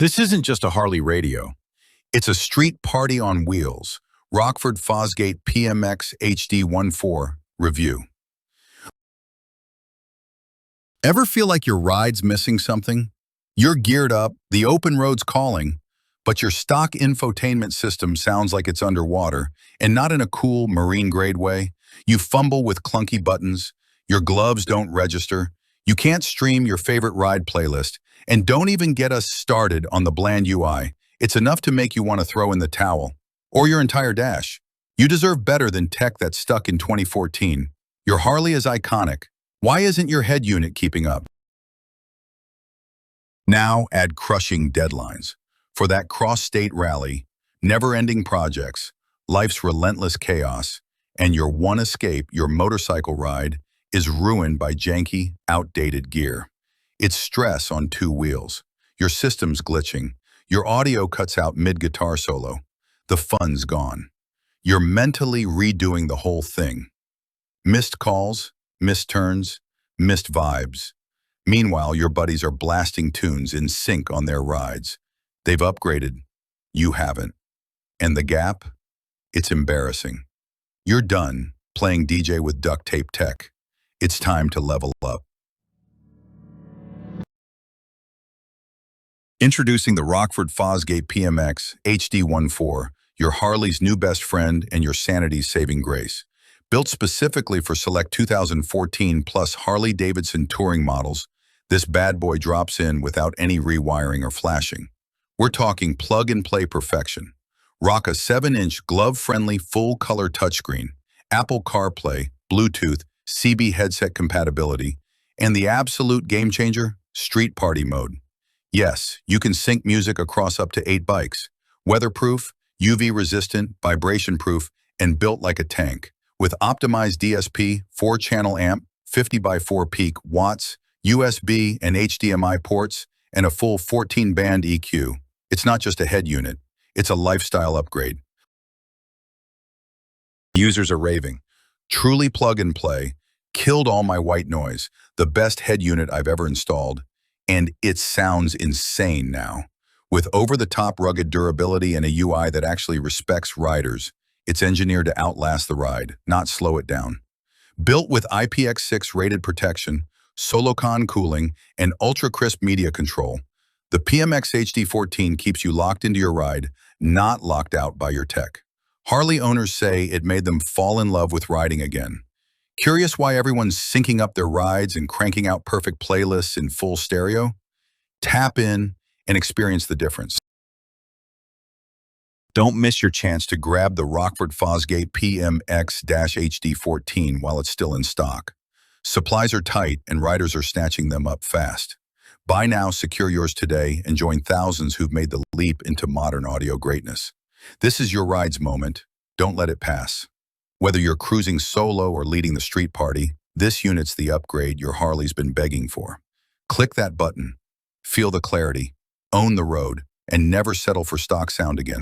This isn't just a Harley radio. It's a street party on wheels. Rockford Fosgate PMX-HD14 review. Ever feel like your ride's missing something? You're geared up, the open road's calling, but your stock infotainment system sounds like it's underwater, and not in a cool, marine-grade way. You fumble with clunky buttons, your gloves don't register, you can't stream your favorite ride playlist, and don't even get us started on the bland UI. It's enough to make you want to throw in the towel, or your entire dash. You deserve better than tech that's stuck in 2014. Your Harley is iconic. Why isn't your head unit keeping up? Now add crushing deadlines. For that cross-state rally, never-ending projects, life's relentless chaos, and your one escape, your motorcycle ride, is ruined by janky, outdated gear. It's stress on two wheels. Your system's glitching. Your audio cuts out mid-guitar solo. The fun's gone. You're mentally redoing the whole thing. Missed calls, missed turns, missed vibes. Meanwhile, your buddies are blasting tunes in sync on their rides. They've upgraded. You haven't. And the gap? It's embarrassing. You're done playing DJ with duct tape tech. It's time to level up. Introducing the Rockford Fosgate PMX-HD14, your Harley's new best friend and your sanity's saving grace. Built specifically for select 2014 plus Harley-Davidson touring models, this bad boy drops in without any rewiring or flashing. We're talking plug-and-play perfection. Rock a 7-inch glove-friendly full-color touchscreen, Apple CarPlay, Bluetooth, CB headset compatibility, and the absolute game-changer, street party mode. Yes, you can sync music across up to 8 bikes. Weatherproof, UV-resistant, vibration-proof, and built like a tank. With optimized DSP, 4-channel amp, 50x4 peak watts, USB and HDMI ports, and a full 14-band EQ. It's not just a head unit, it's a lifestyle upgrade. Users are raving. Truly plug and play, killed all my white noise, the best head unit I've ever installed, and it sounds insane now. With over-the-top rugged durability and a UI that actually respects riders, it's engineered to outlast the ride, not slow it down. Built with IPX6 rated protection, Solocon cooling, and ultra-crisp media control, the PMX HD14 keeps you locked into your ride, not locked out by your tech. Harley owners say it made them fall in love with riding again. Curious why everyone's syncing up their rides and cranking out perfect playlists in full stereo? Tap in and experience the difference. Don't miss your chance to grab the Rockford Fosgate PMX-HD14 while it's still in stock. Supplies are tight and riders are snatching them up fast. Buy now, secure yours today, and join thousands who've made the leap into modern audio greatness. This is your ride's moment. Don't let it pass. Whether you're cruising solo or leading the street party, this unit's the upgrade your Harley's been begging for. Click that button, feel the clarity, own the road, and never settle for stock sound again.